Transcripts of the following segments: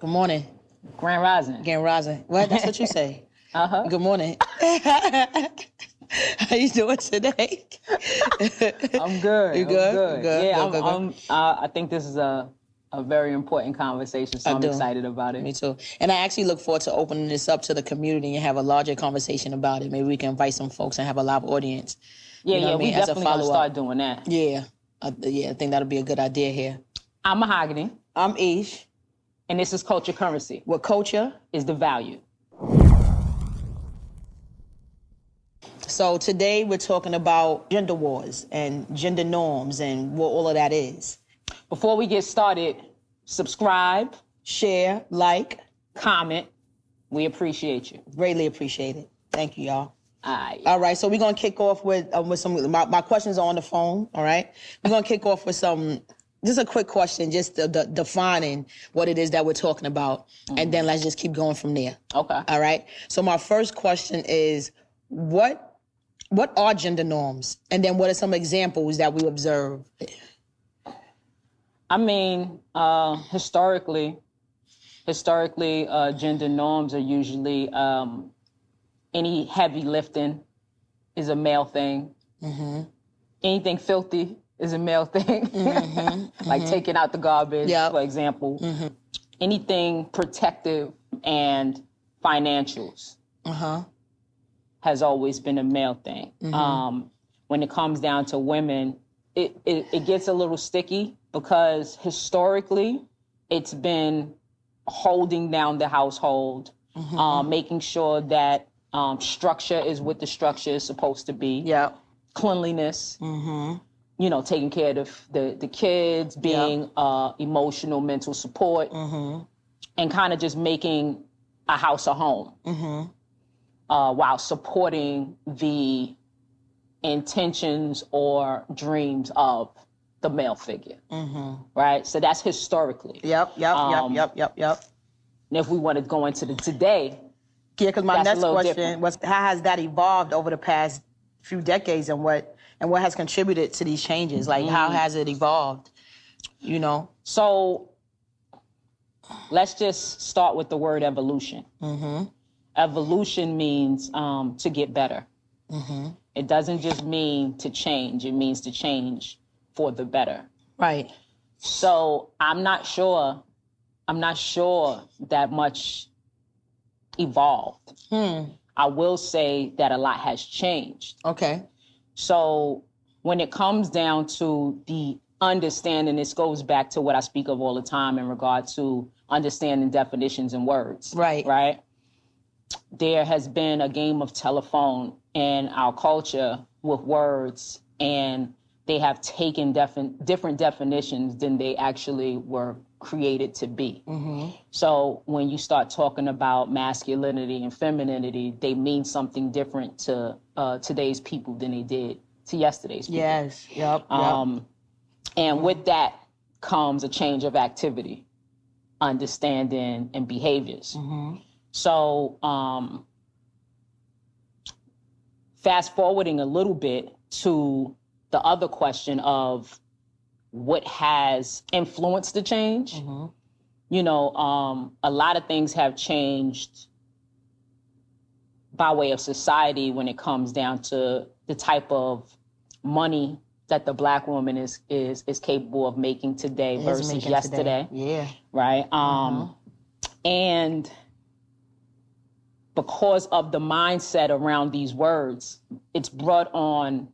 Good morning. Grand Rising. Grand Rising. What? That's what you say. Uh-huh. Good morning. How you doing today? I'm good. You good? I'm good. Good, Yeah, good. I think this is a very important conversation, so I'm excited about it. Me too. And I actually look forward to opening this up to the community and have a larger conversation about it. Maybe we can invite some folks and have a live audience. Yeah, you know yeah, what I mean? we definitely gonna start doing that. Yeah. I think that'll be a good idea here. I'm Mahagony. I'm Ish. And this is Culture Currency. What culture is the value. So today we're talking about gender wars and gender norms and what all of that is. Before we get started, subscribe, share, like, comment. We appreciate you. Greatly appreciate it. Thank you, y'all. All right, so we're going to kick off with some, my questions are on the phone, all right? We're going to kick off with just a quick question, just defining what it is that we're talking about, and then let's just keep going from there. Okay. All right? So my first question is, what are gender norms? And then what are some examples that we observe? I mean, historically, gender norms are usually any heavy lifting is a male thing. Mm-hmm. Anything filthy is a male thing. Mm-hmm. Like taking out the garbage, for example. Mm-hmm. Anything protective and financials has always been a male thing. Mm-hmm. When it comes down to women, it gets a little sticky because historically it's been holding down the household, making sure that structure is what the structure is supposed to be. Yeah. Cleanliness. Mm-hmm. You know, taking care of the kids, being emotional, mental support, and kind of just making a house a home, while supporting the intentions or dreams of the male figure, right? So that's historically. Yep. And if we want to go into the today, because my next question was, how has that evolved over the past few decades, and what has contributed to these changes? Like, how has it evolved? You know? So let's just start with the word evolution. Mm-hmm. Evolution means to get better. Mm-hmm. It doesn't just mean to change. It means to change for the better. Right. So I'm not sure that much evolved. I will say that a lot has changed. Okay. So when it comes down to the understanding, this goes back to what I speak of all the time in regard to understanding definitions and words. Right. Right? There has been a game of telephone in our culture with words, and they have taken different definitions than they actually were created to be. Mm-hmm. So when you start talking about masculinity and femininity, they mean something different to today's people than they did to yesterday's people. Yes, yep. And with that comes a change of activity, understanding, and behaviors. Mm-hmm. So fast forwarding a little bit to the other question of what has influenced the change. Mm-hmm. You know, a lot of things have changed by way of society when it comes down to the type of money that the Black woman is capable of making today versus yesterday. Yeah. Right. And because of the mindset around these words, it's brought on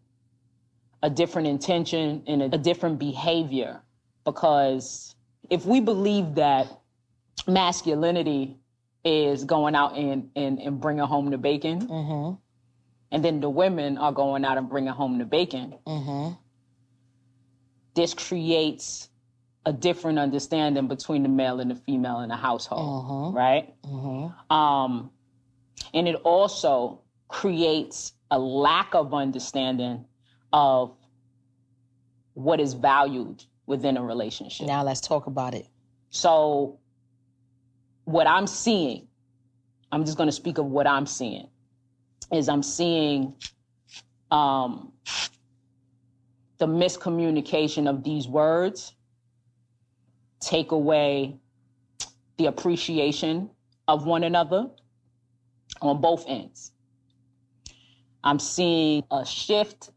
a different intention and a different behavior. Because if we believe that masculinity is going out and bringing home the bacon, and then the women are going out and bringing home the bacon, this creates a different understanding between the male and the female in the household, right? And it also creates a lack of understanding of what is valued within a relationship. Now let's talk about it. So what I'm seeing, I'm just going to speak of what I'm seeing, is I'm seeing the miscommunication of these words take away the appreciation of one another on both ends. I'm seeing a shift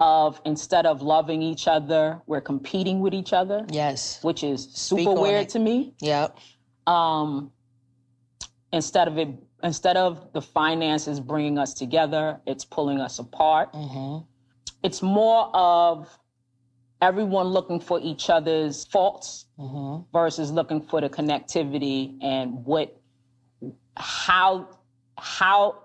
of, instead of loving each other, we're competing with each other. Yes. Which is super weird to me. Yep. Instead of the finances bringing us together, it's pulling us apart. It's more of everyone looking for each other's faults versus looking for the connectivity and how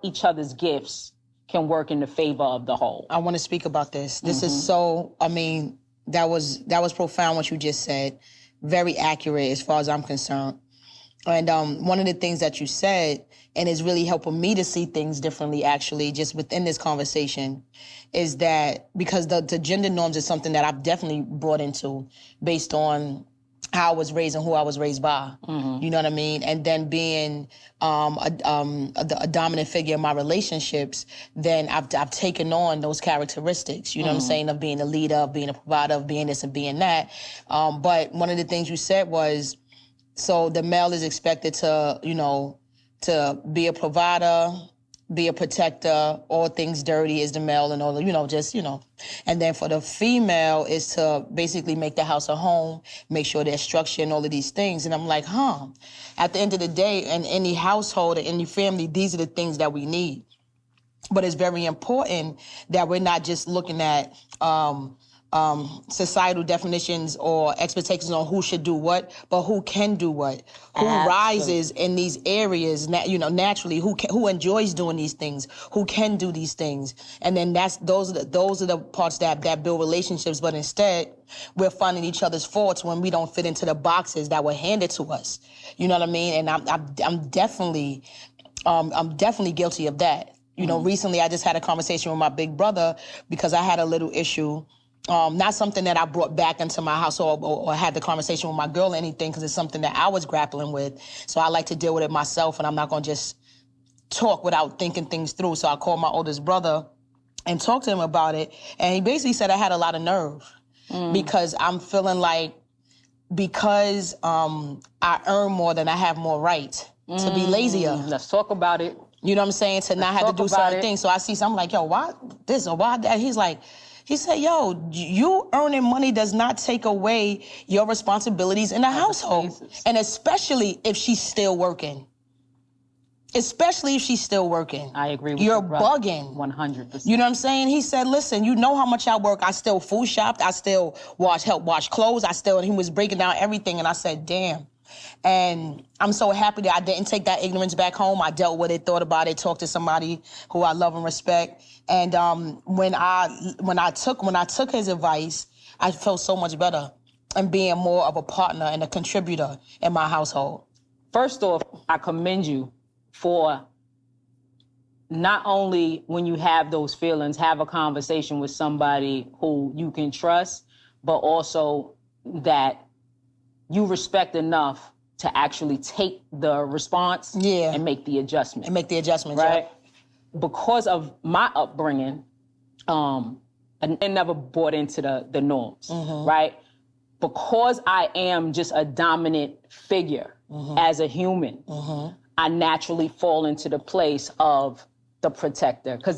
each other's gifts can work in the favor of the whole. I want to speak about this. This is so, I mean, that was profound what you just said. Very accurate as far as I'm concerned. And one of the things that you said, and is really helping me to see things differently, actually, just within this conversation, is that because the gender norms is something that I've definitely brought into based on how I was raised and who I was raised by. You know what I mean? And then being a dominant figure in my relationships, then I've taken on those characteristics, you know what I'm saying, of being a leader, of being a provider, of being this and being that. But one of the things you said was, so the male is expected to, you know, to be a provider, be a protector, all things dirty is the male and all the, you know, just, you know. And then for the female is to basically make the house a home, make sure there's structure and all of these things. And I'm like, at the end of the day, in any household or any family, these are the things that we need. But it's very important that we're not just looking at societal definitions or expectations on who should do what, but who can do what, who rises in these areas, you know, naturally, who enjoys doing these things, who can do these things, and then those are the parts that build relationships. But instead, we're finding each other's faults when we don't fit into the boxes that were handed to us. You know what I mean? And I'm definitely guilty of that. You know, recently I just had a conversation with my big brother because I had a little issue. Not something that I brought back into my household or had the conversation with my girl or anything, because it's something that I was grappling with. So I like to deal with it myself, and I'm not going to just talk without thinking things through. So I called my oldest brother and talked to him about it. And he basically said I had a lot of nerve because I'm feeling like because I earn more than I have more right to be lazier. Let's talk about it. You know what I'm saying? To not have to do certain things. So I see something like, yo, why this or why that? He said, yo, you earning money does not take away your responsibilities in the household. And especially if she's still working. Especially if she's still working. I agree with you. You're bugging. 100%. You know what I'm saying? He said, listen, you know how much I work. I still food shopped. I still help wash clothes. And he was breaking down everything. And I said, damn. And I'm so happy that I didn't take that ignorance back home. I dealt with it, thought about it, talked to somebody who I love and respect. And when I took his advice, I felt so much better and being more of a partner and a contributor in my household. First off, I commend you for not only when you have those feelings, have a conversation with somebody who you can trust, but also that you respect enough to actually take the response and make the adjustment. Right? Because of my upbringing, I never bought into the norms, right? Because I am just a dominant figure as a human, I naturally fall into the place of the protector. Because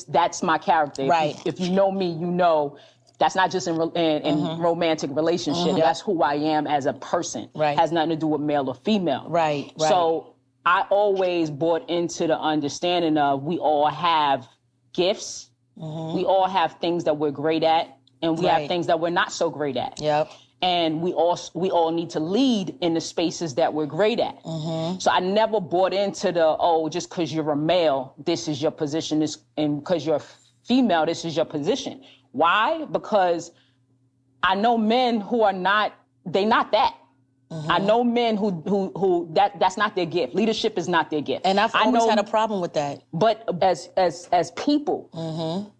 that's my character. Right. If you know me, you know that's not just in romantic relationship. That's who I am as a person. Right. Has nothing to do with male or female. Right. So I always bought into the understanding of we all have gifts. We all have things that we're great at, and we have things that we're not so great at. Yep. And we all need to lead in the spaces that we're great at. So I never bought into just because you're a male, this is your position, and because you're a female, this is your position. Why? Because I know men who are not that. I know men who that's not their gift. Leadership is not their gift. And I've always had a problem with that. But as people,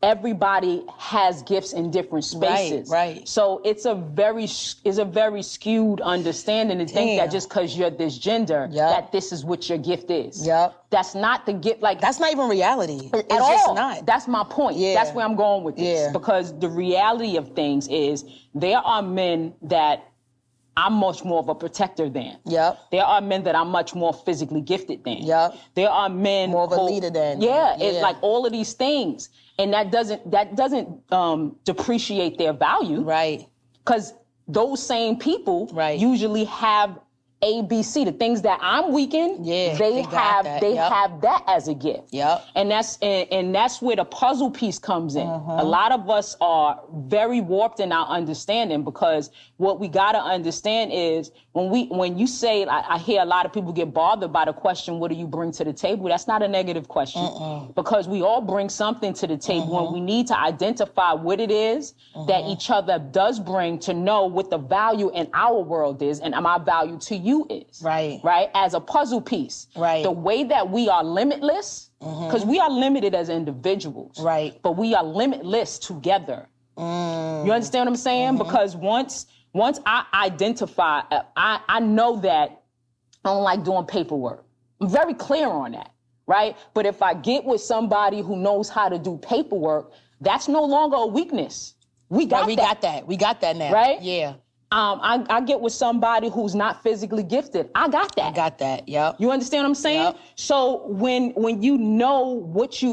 everybody has gifts in different spaces. Right. So it's a very skewed understanding to think that just because you're this gender, that this is what your gift is. Yep. That's not the gift. Like that's not even reality. It's all. just not. That's my point. Yeah. That's where I'm going with this. Yeah. Because the reality of things is there are men that I'm much more of a protector than. Yep. There are men that I'm much more physically gifted than. Yep. There are men more of a leader than. Yeah, it's like all of these things. And that doesn't depreciate their value. Right. Because those same people usually have A, B, C, the things that I'm weak in, they have that as a gift. Yep. And that's where the puzzle piece comes in. A lot of us are very warped in our understanding, because what we gotta understand is when you say, I hear a lot of people get bothered by the question, what do you bring to the table? That's not a negative question, because we all bring something to the table, and we need to identify what it is that each other does bring to know what the value in our world is and my value to you is. Right. Right? As a puzzle piece. Right. The way that we are limitless, because we are limited as individuals. Right. But we are limitless together. You understand what I'm saying? Because once I identify, I know that I don't like doing paperwork. I'm very clear on that. Right? But if I get with somebody who knows how to do paperwork, that's no longer a weakness. We got that. We got that now. Right? Yeah. I get with somebody who's not physically gifted. I got that. I got that. Yep. You understand what I'm saying? Yep. So when you know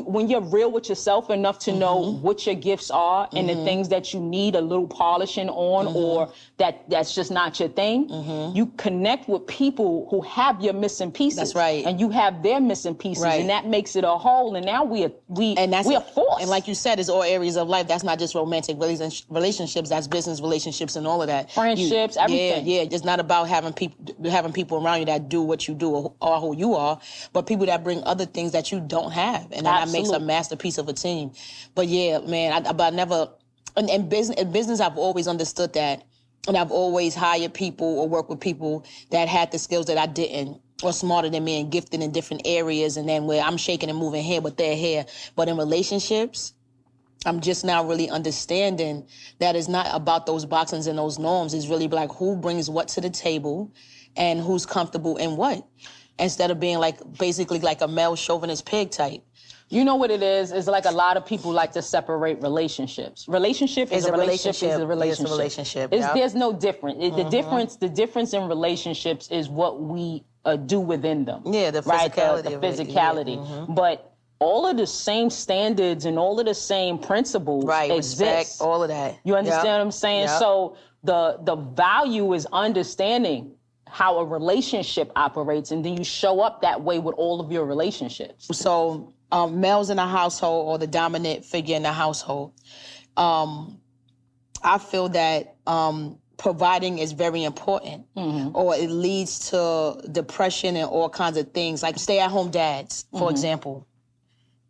when you're real with yourself enough to know what your gifts are and the things that you need a little polishing on, or that's just not your thing, you connect with people who have your missing pieces. That's right. And you have their missing pieces, and that makes it a whole. And now we are forced. And like you said, it's all areas of life. That's not just romantic relationships. That's business relationships and all of that. Friendships, everything. Yeah. It's not about having people around you that do what you do or who you are, but people that bring other things that you don't have, and that makes a masterpiece of a team. But yeah, man, in business, I've always understood that, and I've always hired people or worked with people that had the skills that I didn't, or smarter than me and gifted in different areas, and then where I'm shaking and moving here, but they're here. But in relationships, I'm just now really understanding that it's not about those boxings and those norms. It's really like who brings what to the table and who's comfortable in what, instead of being basically like a male chauvinist pig type. You know what it is? It's like a lot of people like to separate relationships. Relationship is a relationship. Is a relationship. It's a relationship. There's no difference. The difference in relationships is what we do within them. Yeah, the physicality. Right? The physicality. But all of the same standards and all of the same principles exist. Respect, all of that. You understand what I'm saying? Yep. So the value is understanding how a relationship operates, and then you show up that way with all of your relationships. So males in a household, or the dominant figure in the household, I feel that providing is very important, or it leads to depression and all kinds of things, like stay-at-home dads, for example.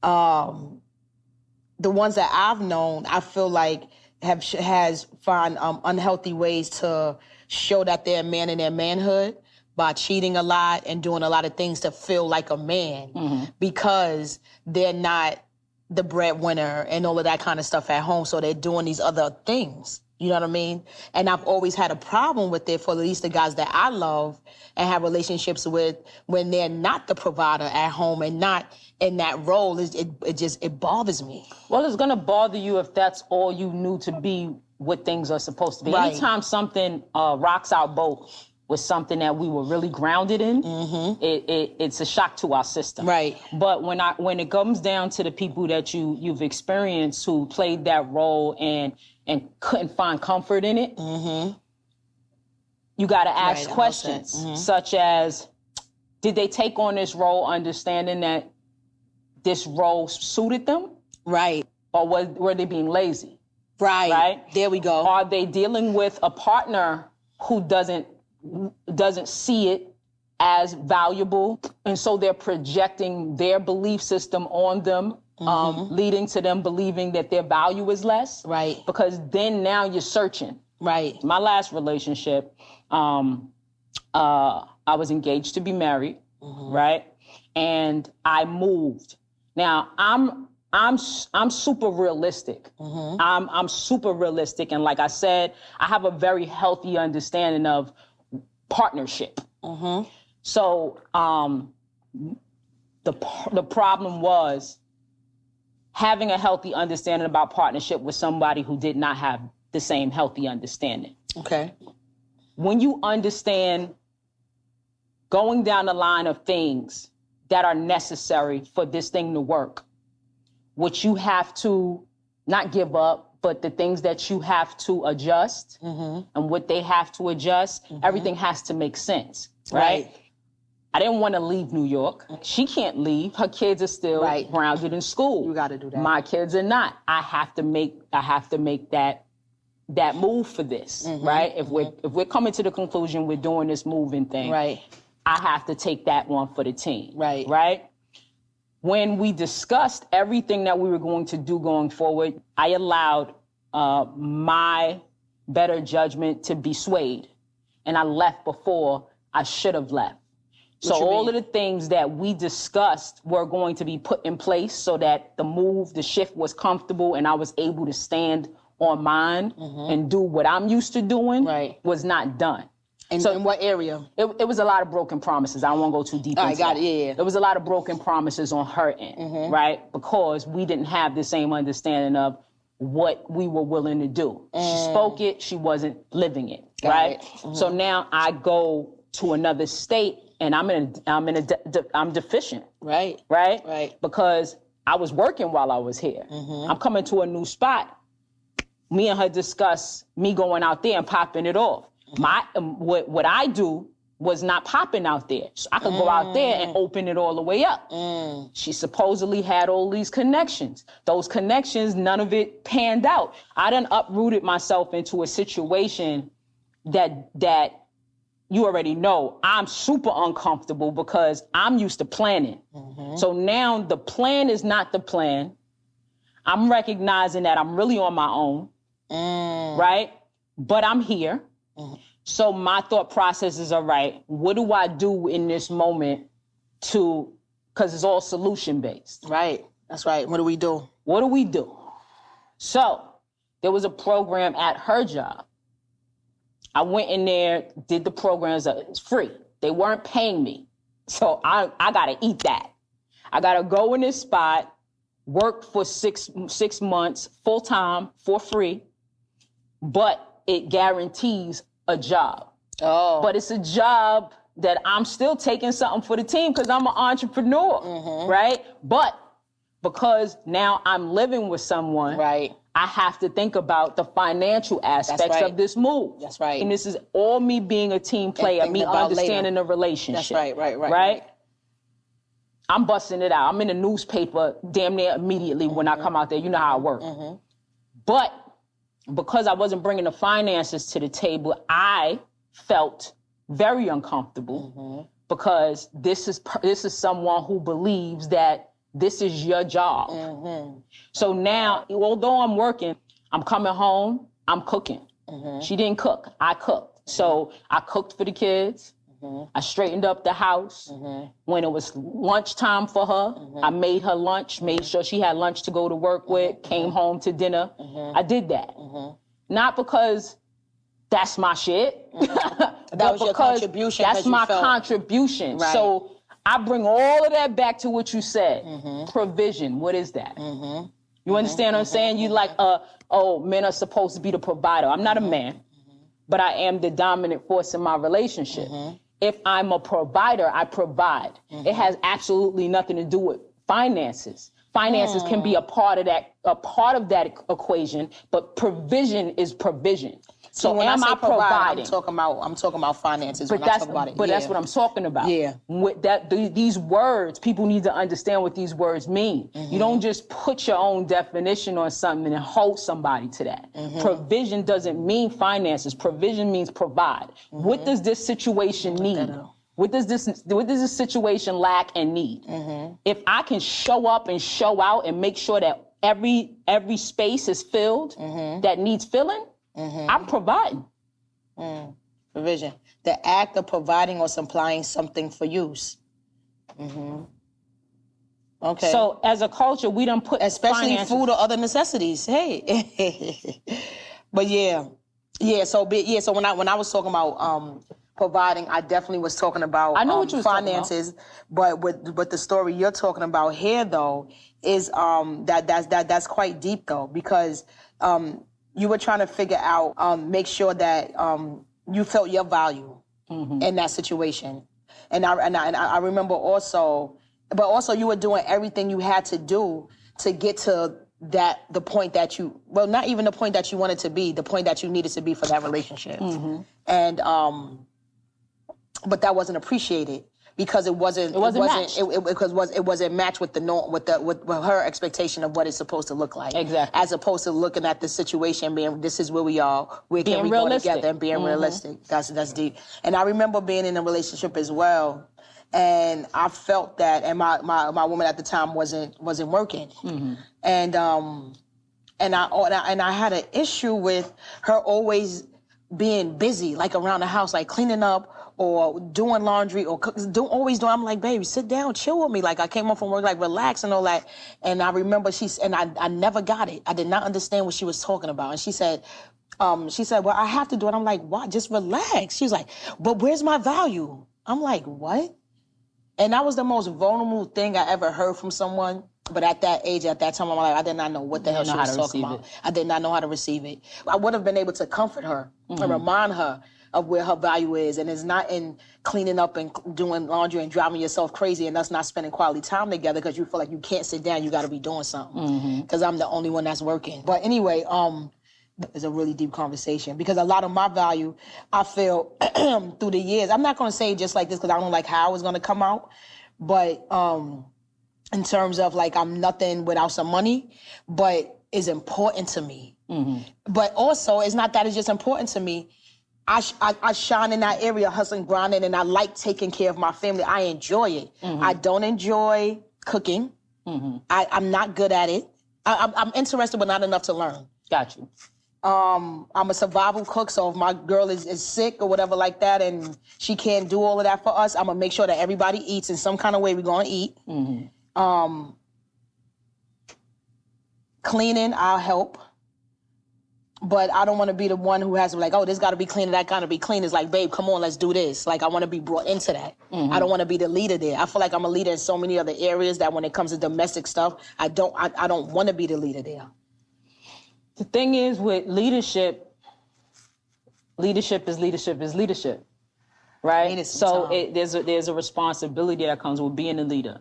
The ones that I've known, I feel like has found unhealthy ways to show that they're a man in their manhood by cheating a lot and doing a lot of things to feel like a man, because they're not the breadwinner and all of that kind of stuff at home. So they're doing these other things. You know what I mean? And I've always had a problem with it for at least the guys that I love and have relationships with, when they're not the provider at home and not in that role. It bothers me. Well, it's going to bother you if that's all you knew to be what things are supposed to be. Right. Anytime something rocks our boat with something that we were really grounded in, it's a shock to our system. Right. But when it comes down to the people that you've experienced who played that role and couldn't find comfort in it, you got to ask questions such as, did they take on this role understanding that this role suited them? Right. Or were they being lazy? Right. There we go. Are they dealing with a partner who doesn't see it as valuable, and so they're projecting their belief system on them, leading to them believing that their value is less? Right. Because then now you're searching. Right. My last relationship, I was engaged to be married, right? And I moved. Now I'm super realistic. I'm super realistic, and like I said, I have a very healthy understanding of partnership. So the problem was having a healthy understanding about partnership with somebody who did not have the same healthy understanding. Okay. when you understand going down the line of things that are necessary for this thing to work, what you have to not give up, but the things that you have to adjust and what they have to adjust, everything has to make sense, right? I didn't want to leave New York. She can't leave. Her kids are still grounded in school. You got to do that. My kids are not. I have to make that move for this, right? If we're coming to the conclusion we're doing this moving thing, right, I have to take that one for the team, right? Right? When we discussed everything that we were going to do going forward, I allowed my better judgment to be swayed, and I left before I should have left. So all of the things that we discussed were going to be put in place so that the shift was comfortable and I was able to stand on mine and do what I'm used to doing was not done. And so in what area? It was a lot of broken promises. I don't want to go too deep into that. Yeah. There was a lot of broken promises on her end, right? Because we didn't have the same understanding of what we were willing to do. She spoke it, she wasn't living it, right? So now I go to another state and I'm deficient. Right. Because I was working while I was here. I'm coming to a new spot. Me and her discuss me going out there and popping it off. What I do was not popping out there. So I could go out there and open it all the way up. She supposedly had all these connections. Those connections, none of it panned out. I done uprooted myself into a situation that you already know I'm super uncomfortable because I'm used to planning. So now the plan is not the plan. I'm recognizing that I'm really on my own, right? But I'm here. So my thought processes are right. What do I do in this moment because it's all solution based. Right. That's right. What do we do? What do we do? So there was a program at her job. I went in there, did the programs. It's free. They weren't paying me. So I got to eat that. I got to go in this spot, work for six months, full time, for free, but it guarantees a job. Oh. But it's a job that I'm still taking something for the team because I'm an entrepreneur, right? But because now I'm living with someone, right, I have to think about the financial aspects of this move. That's right. And this is all me being a team player, me understanding the relationship. That's right. I'm busting it out. I'm in the newspaper damn near immediately when I come out there. You know how I work. But because I wasn't bringing the finances to the table, I felt very uncomfortable because this is someone who believes that this is your job. So now, although I'm working, I'm coming home, I'm cooking. She didn't cook, I cooked. So I cooked for the kids. I straightened up the house. When it was lunchtime for her, I made her lunch, made sure she had lunch to go to work with, came home to dinner. I did that. Not because that's my shit. That was your contribution. That's my contribution. Right. So I bring all of that back to what you said. Provision, what is that? You understand what I'm saying? You like, men are supposed to be the provider. I'm not a man, but I am the dominant force in my relationship. If I'm a provider, I provide. It has absolutely nothing to do with finances. Finances can be a part of that equation, but provision is provision. So when am I providing? I'm talking about finances. But that's what I'm talking about. Yeah. With that, these words, people need to understand what these words mean. You don't just put your own definition on something and hold somebody to that. Provision doesn't mean finances. Provision means provide. What does this situation need? What does this situation lack and need? If I can show up and show out and make sure that every space is filled that needs filling, I'm providing. Provision. The act of providing or supplying something for use. Okay. So as a culture, we don't put especially finances. Food or other necessities. Hey. But So when I was talking about providing, I definitely was talking about I know what you was finances. But with the story you're talking about here, though, is that's quite deep, though, because you were trying to figure out, make sure that you felt your value in that situation. And I remember also, but also you were doing everything you had to do to get to the point that you, well, not even the point that you wanted to be, the point that you needed to be for that relationship. And, but that wasn't appreciated because it wasn't matched with the norm, with her expectation of what it's supposed to look like. Exactly. As opposed to looking at the situation, being, this is where we are, where can we go together, and being realistic. That's deep. And I remember being in a relationship as well, and I felt that, and my woman at the time wasn't working, and I had an issue with her always being busy, like around the house, like cleaning up or doing laundry or always doing. I'm like, baby, sit down, chill with me. Like I came home from work, like relax and all that. And I remember I never got it. I did not understand what she was talking about. And she said, well, I have to do it. I'm like, what? Just relax. She was like, but where's my value? I'm like, what? And that was the most vulnerable thing I ever heard from someone. But at that age, at that time, I'm like, I did not know what the hell she was talking about. I did not know how to receive it. I would have been able to comfort her and remind her of where her value is. And it's not in cleaning up and doing laundry and driving yourself crazy and us not spending quality time together because you feel like you can't sit down, you got to be doing something. Because I'm the only one that's working. But anyway, it's a really deep conversation because a lot of my value, I feel through the years, I'm not going to say it just like this because I don't like how it's going to come out, but in terms of like I'm nothing without some money, but it's important to me. But also, it's not that it's just important to me. I shine in that area, hustling, grinding, and I like taking care of my family. I enjoy it. I don't enjoy cooking. I'm not good at it. I'm interested, but not enough to learn. Got you. I'm a survival cook, so if my girl is sick or whatever like that and she can't do all of that for us, I'm going to make sure that everybody eats in some kind of way we're going to eat. Cleaning, I'll help. But I don't want to be the one who has to be like, oh, this got to be clean and that got to be clean. It's like, babe, come on, let's do this. Like, I want to be brought into that. I don't want to be the leader there. I feel like I'm a leader in so many other areas that when it comes to domestic stuff, I don't want to be the leader there. The thing is with leadership is leadership, right? So there's a responsibility that comes with being a leader.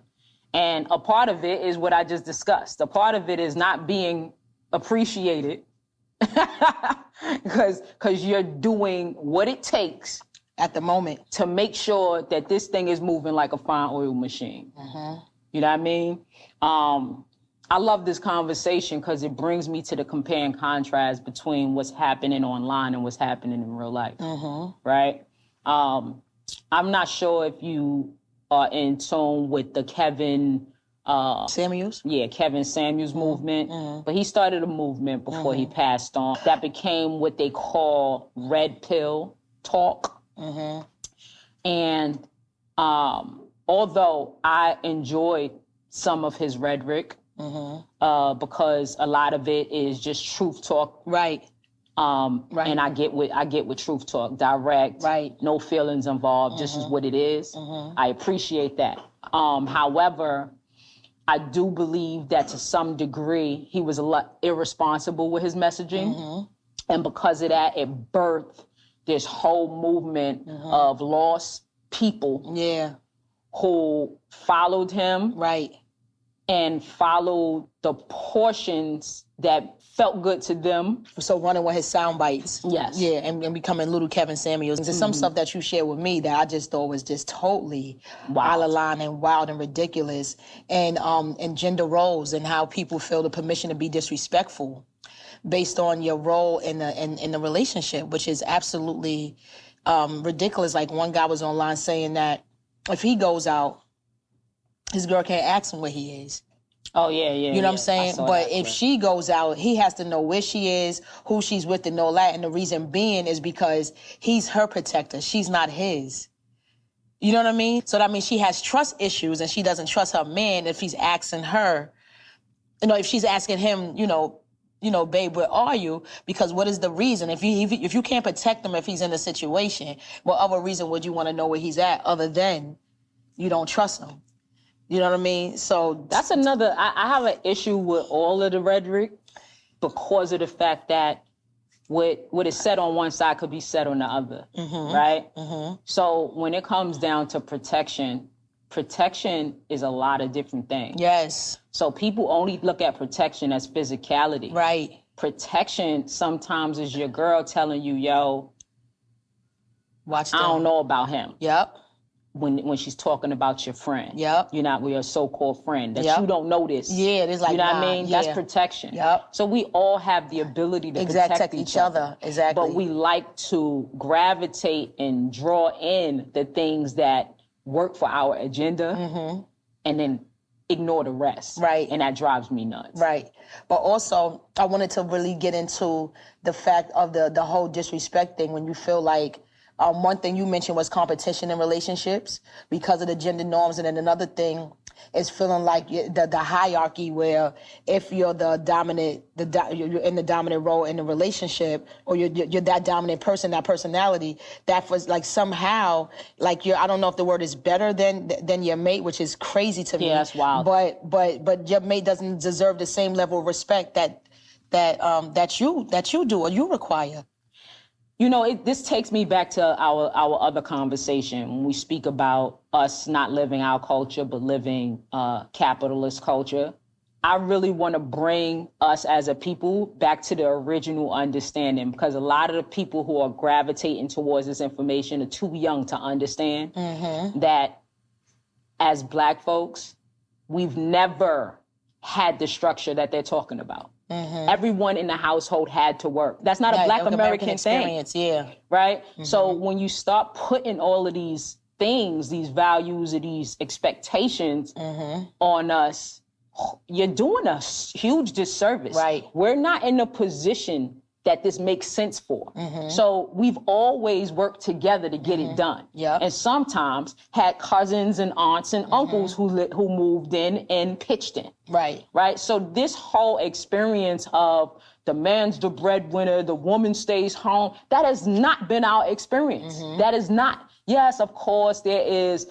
And a part of it is what I just discussed. A part of it is not being appreciated because you're doing what it takes at the moment to make sure that this thing is moving like a fine oil machine. You know what I mean? I love this conversation because it brings me to the compare and contrast between what's happening online and what's happening in real life, right? I'm not sure if you are in tune with the Kevin Samuels? Yeah, Kevin Samuels movement. But he started a movement before he passed on that became what they call red pill talk. And although I enjoyed some of his rhetoric, because a lot of it is just truth talk. Right. And I get with truth talk, direct, no feelings involved, just is what it is. I appreciate that. However, I do believe that to some degree he was a lot irresponsible with his messaging. And because of that, it birthed this whole movement of lost people who followed him. And followed the portions that felt good to them. So running with his sound bites. Yes. Yeah, and becoming little Kevin Samuels. There's some stuff that you shared with me that I just thought was just totally out of line and wild and ridiculous. And gender roles and how people feel the permission to be disrespectful based on your role in the relationship, which is absolutely ridiculous. Like one guy was online saying that if he goes out, his girl can't ask him where he is. Oh, yeah. You know what I'm saying? But if she goes out, he has to know where she is, who she's with, and all that. And the reason being is because he's her protector. She's not his. You know what I mean? So that means she has trust issues and she doesn't trust her man if he's asking her, if she's asking him, babe, where are you? Because what is the reason? If you can't protect him if he's in a situation, what other reason would you want to know where he's at other than you don't trust him? You know what I mean? So that's another, I have an issue with all of the rhetoric because of the fact that what is said on one side could be said on the other, right? So when it comes down to protection is a lot of different things. Yes. So people only look at protection as physicality. Right. Protection sometimes is your girl telling you, yo, Watch I them. don't know about him. Yep. When she's talking about your friend. Yep. You're not with your so-called friend. That Yep. you don't know this. Yeah, it is like, you know what I nah, mean? yeah. That's protection. Yep. So we all have the ability to protect each other. Exactly. But we like to gravitate and draw in the things that work for our agenda and then ignore the rest. Right. And that drives me nuts. Right. But also, I wanted to really get into the fact of the whole disrespect thing when you feel like, one thing you mentioned was competition in relationships because of the gender norms. And then another thing is feeling like the hierarchy where if you're the dominant, you're in the dominant role in the relationship, or you're that dominant person, that personality, that was like somehow like I don't know if the word is better than your mate, which is crazy to me. Yeah, that's wild. But your mate doesn't deserve the same level of respect that you do or you require. You know, this takes me back to our other conversation when we speak about us not living our culture, but living capitalist culture. I really want to bring us as a people back to the original understanding, because a lot of the people who are gravitating towards this information are too young to understand that as Black folks, we've never had the structure that they're talking about. Everyone in the household had to work. That's not a Black American experience, thing. yeah. Right? So when you start putting all of these things, these values, or these expectations on us, you're doing a huge disservice. Right. We're not in a position that this makes sense for. So we've always worked together to get it done. Yep. And sometimes had cousins and aunts and uncles who moved in and pitched in. Right. Right? So this whole experience of the man's the breadwinner, the woman stays home, that has not been our experience. That is not. Yes, of course, there is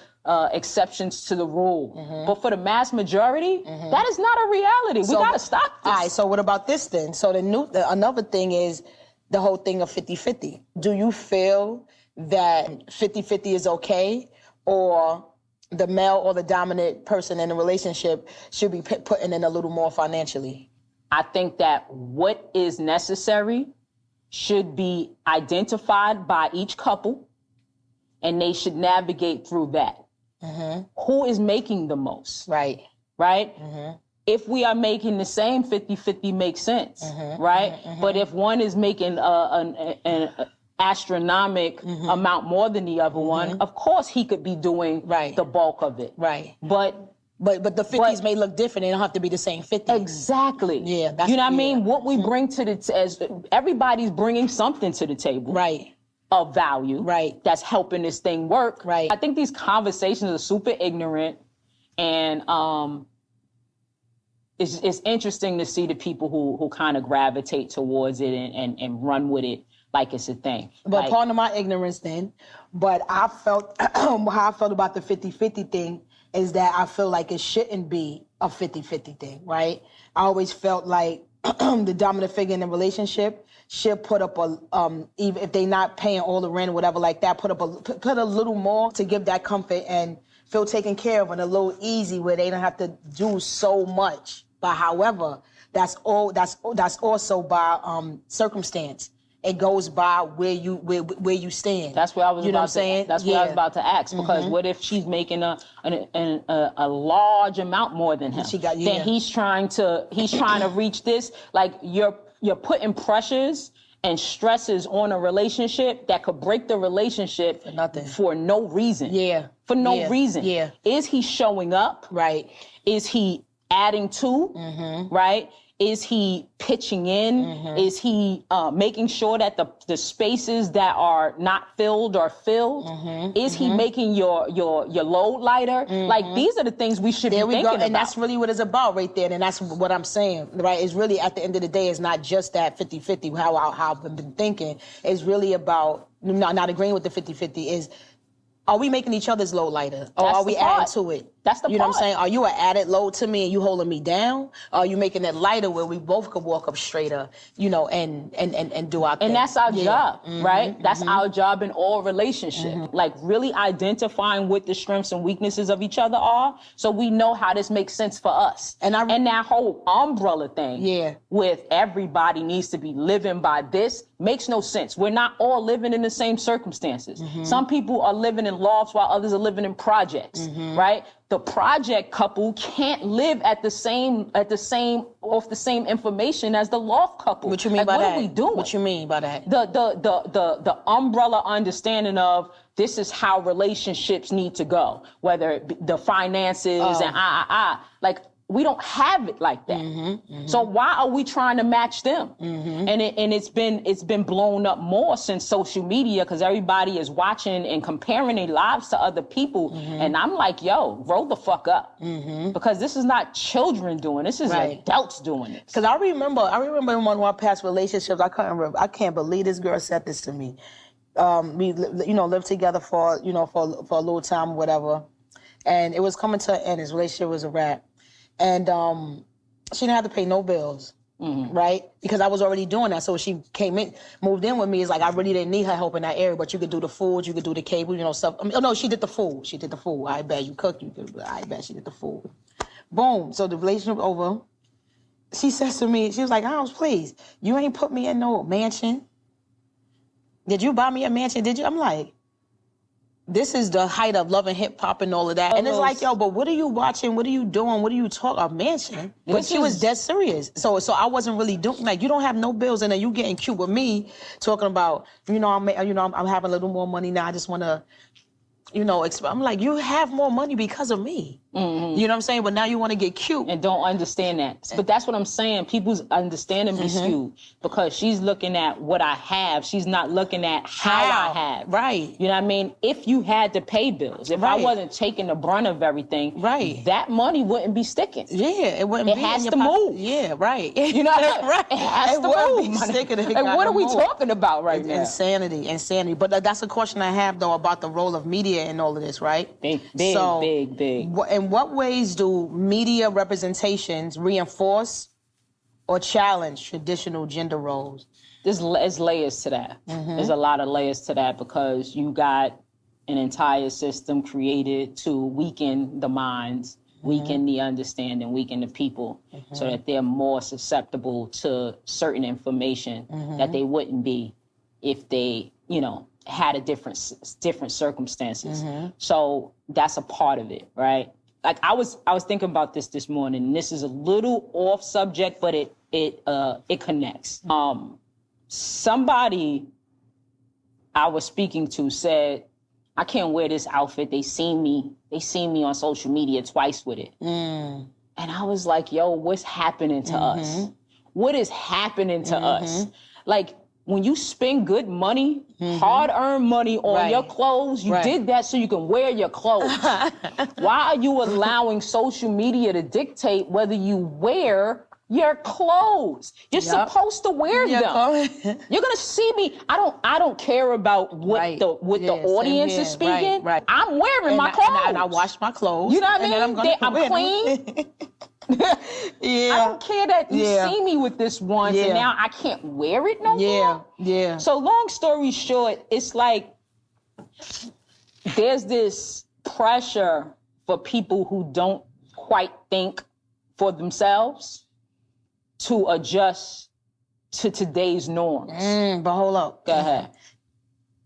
exceptions to the rule. But for the mass majority, that is not a reality. We got to stop this. All right, so what about this then? So another thing is the whole thing of 50-50. Do you feel that 50-50 is okay, or the male or the dominant person in the relationship should be putting in a little more financially? I think that what is necessary should be identified by each couple, and they should navigate through that. Who is making the most? Right. Right? If we are making the same, 50-50 makes sense, right? But if one is making an astronomical amount more than the other one, of course he could be doing the bulk of it. Right. But the 50s may look different. They don't have to be the same 50. Exactly. Yeah. You know what I mean? What we bring to as everybody's bringing something to the table. Right. Of value. Right. That's helping this thing work. Right. I think these conversations are super ignorant, and it's interesting to see the people who kind of gravitate towards it and run with it like it's a thing. But pardon my ignorance then, but I felt how I felt about the 50-50 thing is that I feel like it shouldn't be a 50-50 thing, right? I always felt like the dominant figure in the relationship should put up even if they're not paying all the rent or whatever like that, put a little more to give that comfort and feel taken care of, and a little easy where they don't have to do so much. But however, that's also by circumstance. It goes by where you stand. That's what I was. You know what I'm saying? That's what I was about to ask. Because what if she's making a large amount more than him? Then he's trying to reach this. Like you're putting pressures and stresses on a relationship that could break the relationship for nothing, for no reason. Yeah. For no reason. Yeah. Is he showing up? Right. Is he adding to? Right. Is he pitching in? Is he making sure that the spaces that are not filled are filled? Is he making your load lighter? Like, these are the things we should be thinking about. And that's really what it's about right there. And that's what I'm saying, right? It's really, at the end of the day, it's not just that 50-50, how I've been thinking. It's really about, not agreeing with the 50-50 is, are we making each other's load lighter? Or are we adding to it? That's the You know what I'm part. saying? Are you an added load to me and you holding me down? Or are you making it lighter where we both could walk up straighter, you know, and do our thing? And that's our job, right? That's our job in all relationships. Like really identifying what the strengths and weaknesses of each other are, so we know how this makes sense for us. And that whole umbrella thing, with everybody needs to be living by this, makes no sense. We're not all living in the same circumstances. Some people are living in lofts while others are living in projects, right? The project couple can't live off the same information as the loft couple. What you mean by that? What are we doing? What you mean by that? The umbrella understanding of this is how relationships need to go, whether it be the finances and like we don't have it like that. So why are we trying to match them? And it's been blown up more since social media, because everybody is watching and comparing their lives to other people. And I'm like, yo, roll the fuck up, because this is not children doing this. This is adults doing it. Because I remember in one of our past relationships, I can't believe this girl said this to me. We lived together for a little time or whatever, and it was coming to an end. His relationship was a wrap. And she didn't have to pay no bills, right? Because I was already doing that. So she moved in with me. It's like I really didn't need her help in that area, but you could do the food, you could do the cable, stuff. No, she did the food. She did the food. I bet you cooked. I bet she did the food. Boom. So the relationship over. She says to me, she was like, "House, please, you ain't put me in no mansion. Did you buy me a mansion? Did you?" I'm like, this is the height of love and hip hop and all of that. And it's like, yo, but what are you watching? What are you doing? What are you talking? A mansion? But she was dead serious. So I wasn't really doing, like, you don't have no bills, and then you getting cute with me talking about, I'm having a little more money now. I just want to, I'm like, you have more money because of me. You know what I'm saying? But now you want to get cute. And don't understand that. But that's what I'm saying. People's understanding be skewed, because she's looking at what I have. She's not looking at how I have. Right. You know what I mean? If you had to pay bills, if I wasn't taking the brunt of everything, that money wouldn't be sticking. Yeah, it wouldn't be. It has to move. Yeah, right. You know what I mean? Right. It has to move. And what are we talking about right now? Insanity. But that's a question I have, though, about the role of media in all of this, right? Big. In what ways do media representations reinforce or challenge traditional gender roles? There's layers to that. There's a lot of layers to that, because you got an entire system created to weaken the minds, weaken the understanding, weaken the people, so that they're more susceptible to certain information that they wouldn't be if they, had a different circumstances. So that's a part of it, right? Like I was thinking about this morning, and this is a little off subject, but it connects. Somebody I was speaking to said, I can't wear this outfit. They seen me on social media twice with it. And I was like, yo, what's happening to us? What is happening to us? Like, when you spend good money, hard-earned money on your clothes, you did that so you can wear your clothes. Why are you allowing social media to dictate whether you wear your clothes? You're supposed to wear them. You're gonna see me. I don't care about what the audience is speaking. I'm wearing my clothes. And I wash my clothes. You know what I mean? I'm clean. I Yeah. don't care that you see me with this once and now I can't wear it no more. Yeah. So long story short, it's like there's this pressure for people who don't quite think for themselves to adjust to today's norms. But hold up. Go ahead.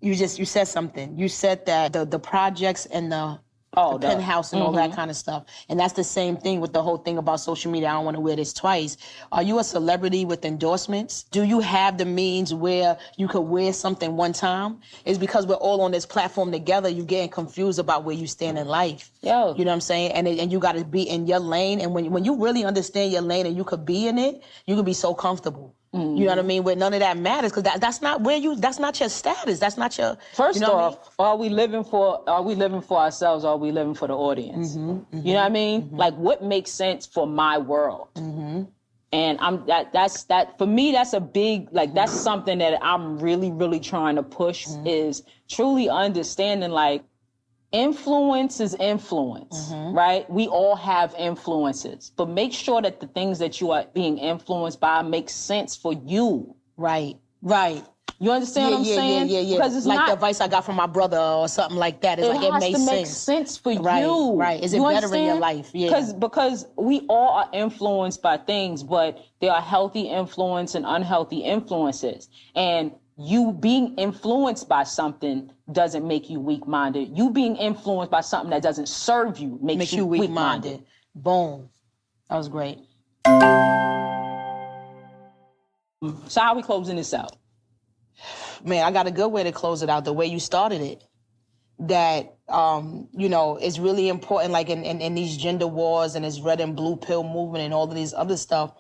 You said something. You said that the projects and the penthouse and all that kind of stuff. And that's the same thing with the whole thing about social media. I don't want to wear this twice. Are you a celebrity with endorsements? Do you have the means where you could wear something one time? It's because we're all on this platform together. You're getting confused about where you stand in life. Yo. You know what I'm saying? And you got to be in your lane. And when you really understand your lane and you could be in it, you could be so comfortable. You know what I mean? Where none of that matters, because that's not that's not your status. That's not your. First off, are we living for ourselves, or are we living for the audience? You know what I mean? Like, what makes sense for my world? And that's for me, that's a big, like, that's something that I'm really, really trying to push, is truly understanding, like, Influence is influence, right? We all have influences, but make sure that the things that you are being influenced by make sense for you. Right. You understand what I'm saying? Yeah. Because it's like not the advice I got from my brother or something like that. It's it like it has makes to make sense. sense for Right, you. right. Is it You better in your understand? life? Yeah. Because we all are influenced by things, but there are healthy influence and unhealthy influences. And you being influenced by something doesn't make you weak-minded. You being influenced by something that doesn't serve you makes you weak-minded. Boom. That was great. So how are we closing this out? Man, I got a good way to close it out, the way you started it. That, you know, it's really important, like in these gender wars and this red and blue pill movement and all of these other stuff,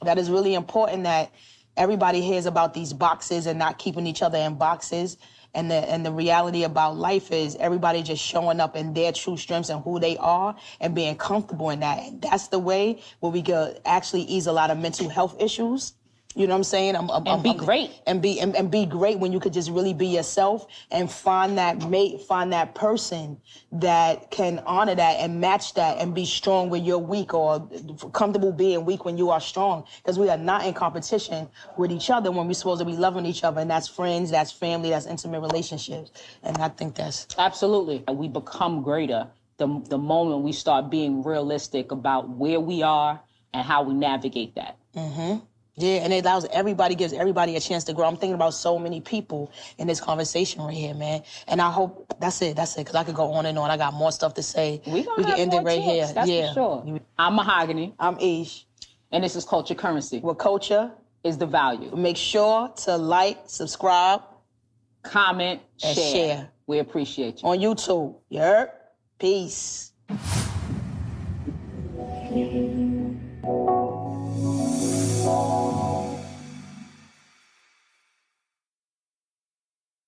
that is really important that everybody hears about these boxes and not keeping each other in boxes. And the reality about life is everybody just showing up in their true strengths and who they are and being comfortable in that. And that's the way where we could actually ease a lot of mental health issues. You know what I'm saying? And be great. And be great when you could just really be yourself and find that mate, find that person that can honor that and match that and be strong when you're weak, or comfortable being weak when you are strong. Because we are not in competition with each other when we're supposed to be loving each other. And that's friends, that's family, that's intimate relationships. And I think that's... Absolutely. We become greater the moment we start being realistic about where we are and how we navigate that. Yeah, and it allows gives everybody a chance to grow. I'm thinking about so many people in this conversation right here, man. And I hope that's it, because I could go on and on. I got more stuff to say. We can have end more it right tips, here. that's Yeah. for sure. I'm Mahagony. I'm Ish. And this is Culture Currency. Where culture is the value. Make sure to like, subscribe, comment, and share. We appreciate you. On YouTube. You heard? Peace.